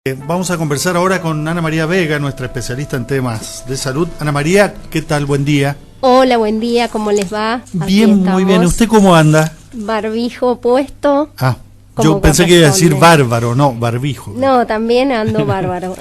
Vamos a conversar ahora con Ana María Vega, nuestra especialista en temas de salud. Ana María, ¿qué tal? Buen día. Hola, buen día, ¿cómo les va? Bien, muy bien. ¿Usted cómo anda? Barbijo puesto. Yo pensé que iba a decir bárbaro, no, barbijo. No, también ando bárbaro.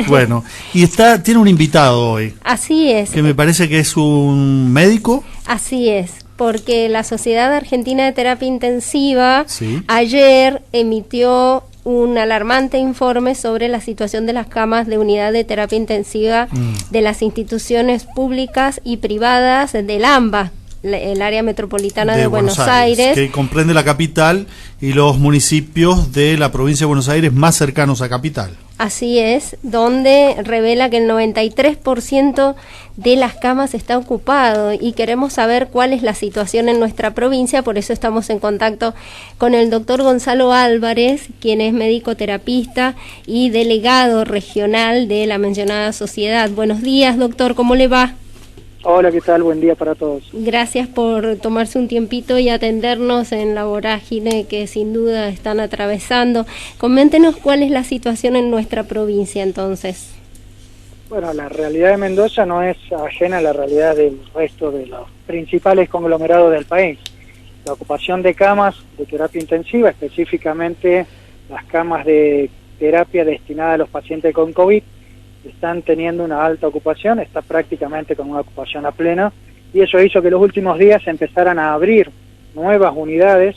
Bueno, y tiene un invitado hoy. Así es. Que me parece que es un médico. Así es, porque la Sociedad Argentina de Terapia Intensiva Sí. ayer emitió un alarmante informe sobre la situación de las camas de unidad de terapia intensiva de las instituciones públicas y privadas del AMBA, el área metropolitana de Buenos Aires, que comprende la capital y los municipios de la provincia de Buenos Aires más cercanos a capital. Así es, donde revela que el 93% de las camas está ocupado y queremos saber cuál es la situación en nuestra provincia, por eso estamos en contacto con el doctor Gonzalo Álvarez, quien es médico terapista y delegado regional de la mencionada sociedad. Buenos días, doctor, ¿cómo le va? Hola, ¿qué tal? Buen día para todos. Gracias por tomarse un tiempito y atendernos en la vorágine que sin duda están atravesando. Coméntenos cuál es la situación en nuestra provincia entonces. Bueno, la realidad de Mendoza no es ajena a la realidad del resto de los principales conglomerados del país. La ocupación de camas de terapia intensiva, específicamente las camas de terapia destinadas a los pacientes con COVID, están teniendo una alta ocupación, está prácticamente con una ocupación a pleno, y eso hizo que los últimos días se empezaran a abrir nuevas unidades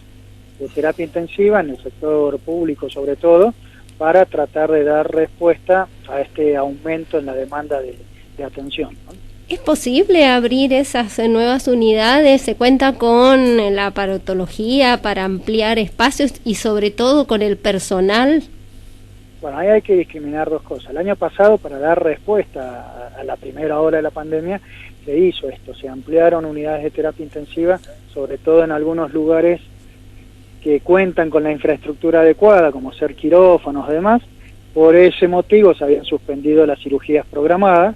de terapia intensiva en el sector público sobre todo, para tratar de dar respuesta a este aumento en la demanda de atención, ¿no? ¿Es posible abrir esas nuevas unidades? ¿Se cuenta con la aparatología para ampliar espacios y sobre todo con el personal? Bueno, ahí hay que discriminar dos cosas. El año pasado, para dar respuesta a la primera ola de la pandemia, se hizo esto, se ampliaron unidades de terapia intensiva, sobre todo en algunos lugares que cuentan con la infraestructura adecuada, como ser quirófanos y demás. Por ese motivo se habían suspendido las cirugías programadas.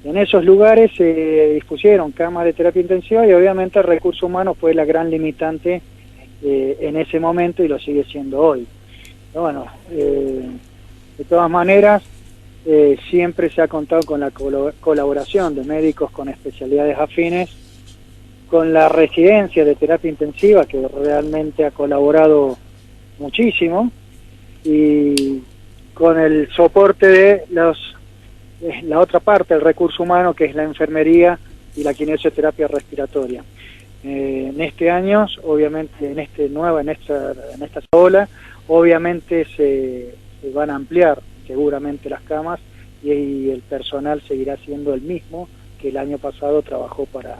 En esos lugares se dispusieron camas de terapia intensiva y obviamente el recurso humano fue la gran limitante en ese momento y lo sigue siendo hoy. Bueno, de todas maneras, siempre se ha contado con la colaboración de médicos con especialidades afines, con la residencia de terapia intensiva, que realmente ha colaborado muchísimo, y con el soporte de la otra parte del recurso humano, que es la enfermería y la kinesioterapia respiratoria. En este año, obviamente, en esta ola, obviamente se van a ampliar seguramente las camas y el personal seguirá siendo el mismo que el año pasado trabajó para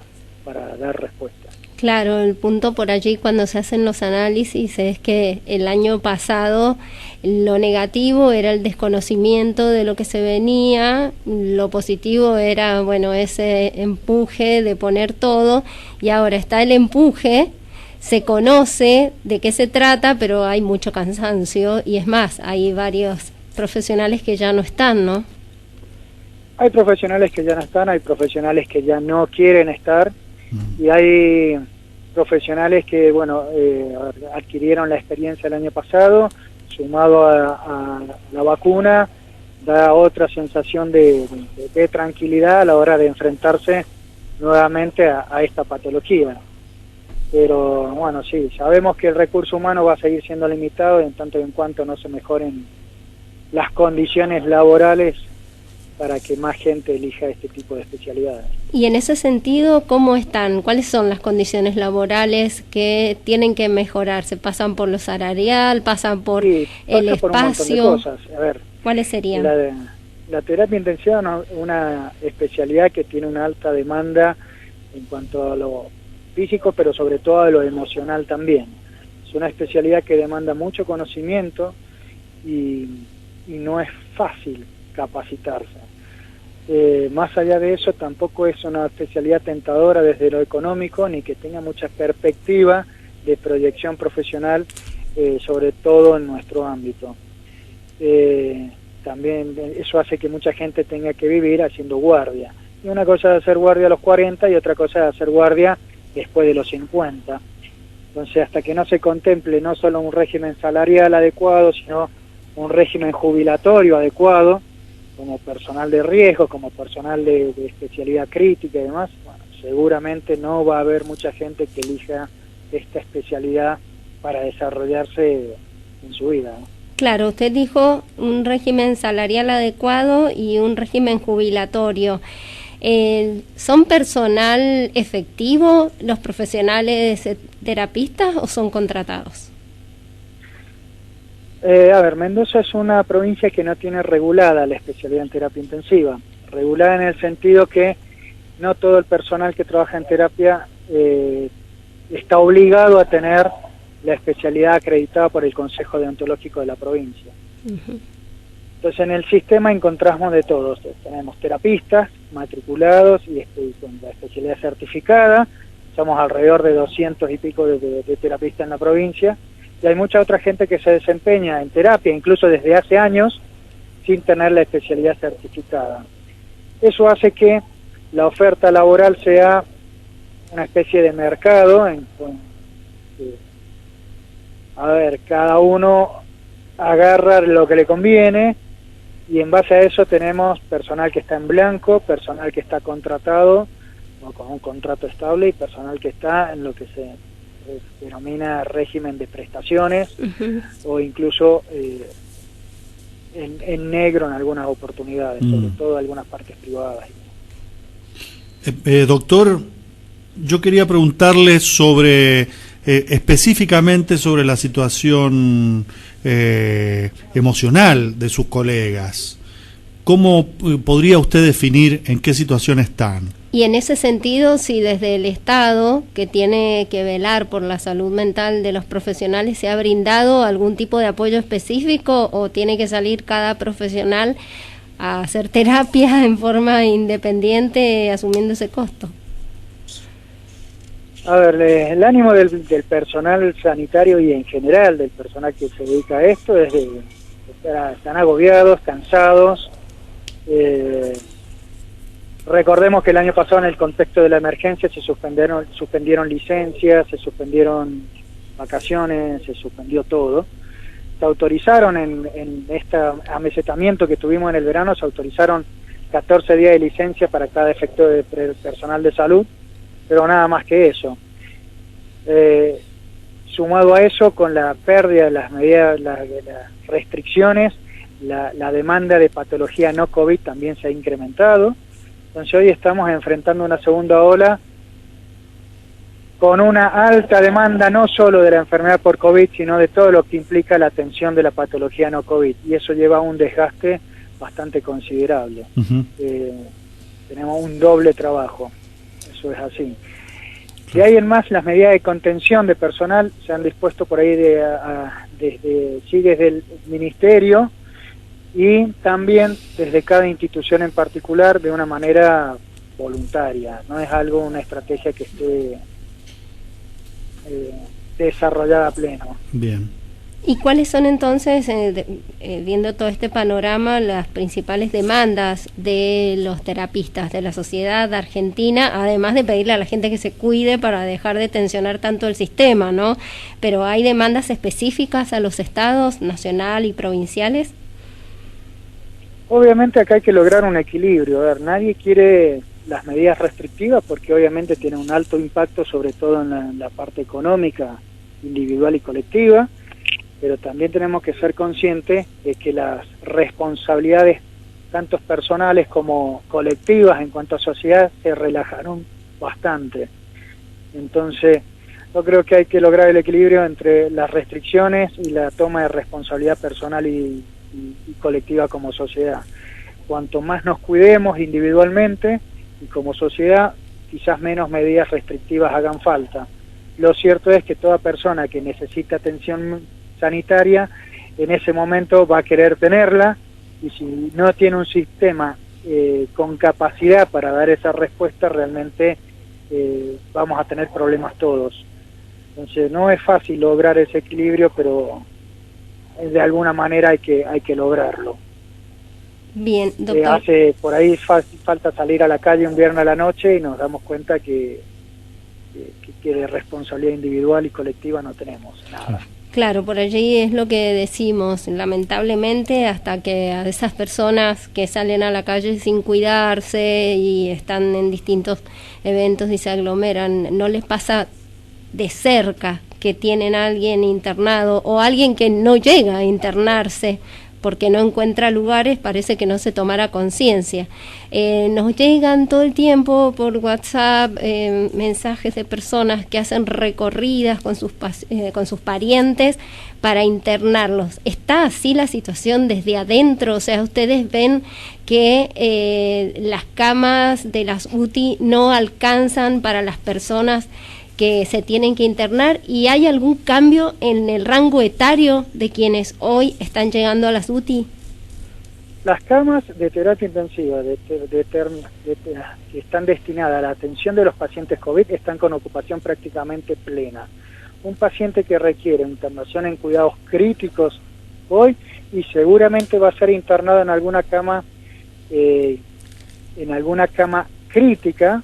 dar respuesta. Claro, el punto por allí cuando se hacen los análisis es que el año pasado lo negativo era el desconocimiento de lo que se venía, lo positivo era, bueno, ese empuje de poner todo, y ahora está el empuje, se conoce de qué se trata, pero hay mucho cansancio, y es más, hay varios profesionales que ya no están, ¿no? Hay profesionales que ya no están, hay profesionales que ya no quieren estar, y hay profesionales que, bueno, adquirieron la experiencia el año pasado, sumado a la vacuna, da otra sensación de tranquilidad a la hora de enfrentarse nuevamente a esta patología. Pero bueno, sí, sabemos que el recurso humano va a seguir siendo limitado en tanto y en cuanto no se mejoren las condiciones laborales para que más gente elija este tipo de especialidades. Y en ese sentido, ¿cómo están? ¿Cuáles son las condiciones laborales que tienen que mejorar? ¿Se pasan por lo salarial? ¿Pasan por el espacio? Por un montón de cosas. A ver, ¿cuáles serían? La terapia intensiva es una especialidad que tiene una alta demanda en cuanto a lo físico, pero sobre todo a lo emocional también. Es una especialidad que demanda mucho conocimiento y no es fácil capacitarse. Más allá de eso, tampoco es una especialidad tentadora desde lo económico, ni que tenga mucha perspectiva de proyección profesional, sobre todo en nuestro ámbito. También eso hace que mucha gente tenga que vivir haciendo guardia. Y una cosa es hacer guardia a los 40 y otra cosa es hacer guardia después de los 50. Entonces, hasta que no se contemple no solo un régimen salarial adecuado, sino un régimen jubilatorio adecuado, como personal de riesgo, como personal de especialidad crítica y demás, bueno, seguramente no va a haber mucha gente que elija esta especialidad para desarrollarse en su vida, ¿no? Claro, usted dijo un régimen salarial adecuado y un régimen jubilatorio. ¿Son personal efectivo los profesionales terapistas o son contratados? A ver, Mendoza es una provincia que no tiene regulada la especialidad en terapia intensiva. Regulada en el sentido que no todo el personal que trabaja en terapia está obligado a tener la especialidad acreditada por el Consejo Deontológico de la provincia. Uh-huh. Entonces en el sistema encontramos de todos. Tenemos terapistas matriculados y con la especialidad certificada. Somos alrededor de 200 y pico de terapistas en la provincia. Y hay mucha otra gente que se desempeña en terapia, incluso desde hace años, sin tener la especialidad certificada. Eso hace que la oferta laboral sea una especie de mercado. Cada uno agarra lo que le conviene y en base a eso tenemos personal que está en blanco, personal que está contratado o con un contrato estable y personal que está en lo que se denomina régimen de prestaciones. Uh-huh. O incluso en negro en algunas oportunidades, sobre todo algunas partes privadas. Doctor, yo quería preguntarle sobre específicamente sobre la situación emocional de sus colegas. ¿Cómo podría usted definir en qué situación están? Y en ese sentido, si desde el Estado, que tiene que velar por la salud mental de los profesionales, ¿se ha brindado algún tipo de apoyo específico o tiene que salir cada profesional a hacer terapia en forma independiente asumiendo ese costo? A ver, el ánimo del personal sanitario y en general del personal que se dedica a esto es de están agobiados, cansados. Recordemos que el año pasado en el contexto de la emergencia se suspendieron licencias, se suspendieron vacaciones, se suspendió todo. Se autorizaron en este amesetamiento que tuvimos en el verano, se autorizaron 14 días de licencia para cada efecto de personal de salud, pero nada más que eso. Sumado a eso, con la pérdida de las medidas, de las restricciones, la demanda de patología no COVID también se ha incrementado. Entonces hoy estamos enfrentando una segunda ola con una alta demanda no solo de la enfermedad por COVID, sino de todo lo que implica la atención de la patología no COVID, y eso lleva a un desgaste bastante considerable. Uh-huh. Tenemos un doble trabajo, eso es así. De ahí en más, las medidas de contención de personal se han dispuesto por ahí desde el Ministerio y también desde cada institución en particular de una manera voluntaria. No es una estrategia que esté desarrollada a pleno. Bien. ¿Y cuáles son entonces, viendo todo este panorama, las principales demandas de los terapistas de la sociedad argentina, además de pedirle a la gente que se cuide para dejar de tensionar tanto el sistema, ¿no? Pero ¿hay demandas específicas a los estados, nacional y provinciales? Obviamente acá hay que lograr un equilibrio. A ver, nadie quiere las medidas restrictivas porque obviamente tiene un alto impacto, sobre todo en la parte económica, individual y colectiva, pero también tenemos que ser conscientes de que las responsabilidades, tanto personales como colectivas en cuanto a sociedad, se relajaron bastante. Entonces, yo creo que hay que lograr el equilibrio entre las restricciones y la toma de responsabilidad personal y colectiva como sociedad. Cuanto más nos cuidemos individualmente y como sociedad, quizás menos medidas restrictivas hagan falta. Lo cierto es que toda persona que necesita atención sanitaria en ese momento va a querer tenerla, y si no tiene un sistema con capacidad para dar esa respuesta, realmente vamos a tener problemas todos. Entonces no es fácil lograr ese equilibrio, pero de alguna manera hay que lograrlo. Bien, doctor. Por ahí falta salir a la calle un viernes a la noche y nos damos cuenta que de responsabilidad individual y colectiva no tenemos nada. Claro, por allí es lo que decimos, lamentablemente, hasta que a esas personas que salen a la calle sin cuidarse y están en distintos eventos y se aglomeran, no les pasa de cerca que tienen a alguien internado o alguien que no llega a internarse porque no encuentra lugares, parece que no se tomara conciencia. Nos llegan todo el tiempo por WhatsApp mensajes de personas que hacen recorridas con sus parientes para internarlos. ¿Está así la situación desde adentro? O sea, ustedes ven que las camas de las UTI no alcanzan para las personas que se tienen que internar, y hay algún cambio en el rango etario de quienes hoy están llegando a las UTI. Las camas de terapia intensiva que están destinadas a la atención de los pacientes COVID están con ocupación prácticamente plena. Un paciente que requiere internación en cuidados críticos hoy y seguramente va a ser internado en alguna cama crítica,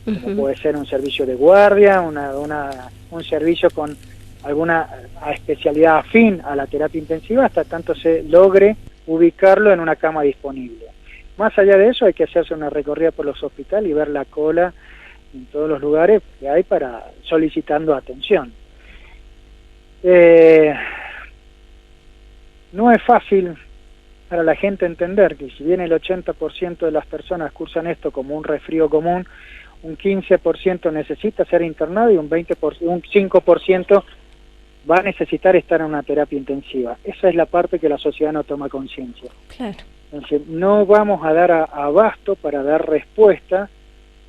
como puede ser un servicio de guardia, un servicio con alguna especialidad afín a la terapia intensiva, hasta tanto se logre ubicarlo en una cama disponible. Más allá de eso, hay que hacerse una recorrida por los hospitales y ver la cola en todos los lugares que hay para solicitando atención. No es fácil para la gente entender que si bien el 80% de las personas cursan esto como un resfrío común, un 15% necesita ser internado y un 5% va a necesitar estar en una terapia intensiva. Esa es la parte que la sociedad no toma conciencia. Claro. Entonces, no vamos a dar abasto para dar respuesta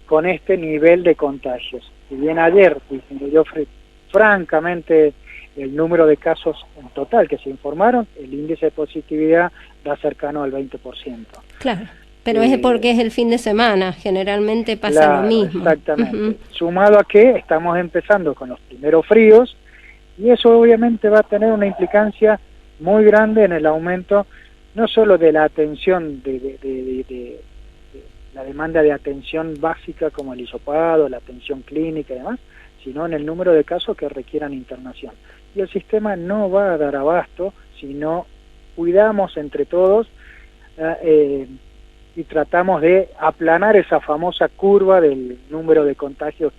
con este nivel de contagios. Si bien ayer disminuyó francamente el número de casos en total que se informaron, el índice de positividad da cercano al 20%. Claro. Pero es porque es el fin de semana, generalmente pasa lo mismo. Exactamente. Sumado a que estamos empezando con los primeros fríos, y eso obviamente va a tener una implicancia muy grande en el aumento, no solo de la atención, de la demanda de atención básica como el hisopado, la atención clínica y demás, sino en el número de casos que requieran internación. Y el sistema no va a dar abasto si no cuidamos entre todos y tratamos de aplanar esa famosa curva del número de contagios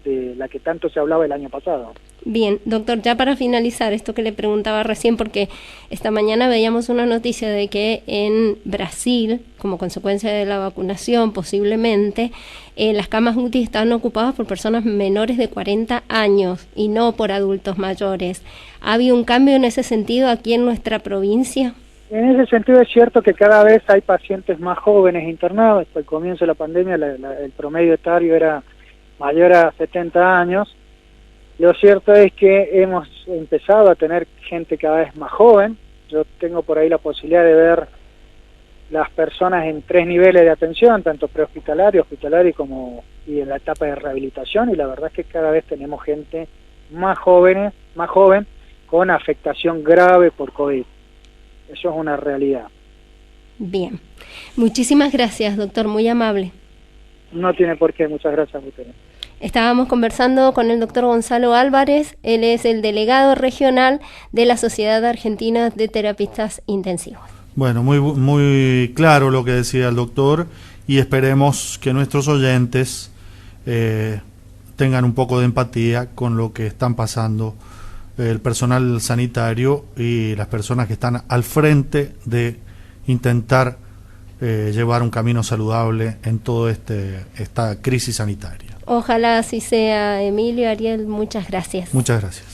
de la que tanto se hablaba el año pasado. Bien, doctor, ya para finalizar esto que le preguntaba recién, porque esta mañana veíamos una noticia de que en Brasil, como consecuencia de la vacunación posiblemente, las camas UTI están ocupadas por personas menores de 40 años y no por adultos mayores. ¿Ha habido un cambio en ese sentido aquí en nuestra provincia? En ese sentido es cierto que cada vez hay pacientes más jóvenes internados. Al comienzo de la pandemia el promedio etario era mayor a 70 años. Lo cierto es que hemos empezado a tener gente cada vez más joven. Yo tengo por ahí la posibilidad de ver las personas en 3 niveles de atención, tanto prehospitalario, hospitalario y en la etapa de rehabilitación, y la verdad es que cada vez tenemos gente más joven con afectación grave por COVID. Eso es una realidad. Bien. Muchísimas gracias, doctor, muy amable. No tiene por qué, muchas gracias a ustedes. Estábamos conversando con el doctor Gonzalo Álvarez, él es el delegado regional de la Sociedad Argentina de Terapistas Intensivos. Bueno, muy claro lo que decía el doctor, y esperemos que nuestros oyentes tengan un poco de empatía con lo que están pasando el personal sanitario y las personas que están al frente de intentar llevar un camino saludable en toda esta crisis sanitaria. Ojalá así sea, Emilio, Ariel, muchas gracias. Muchas gracias.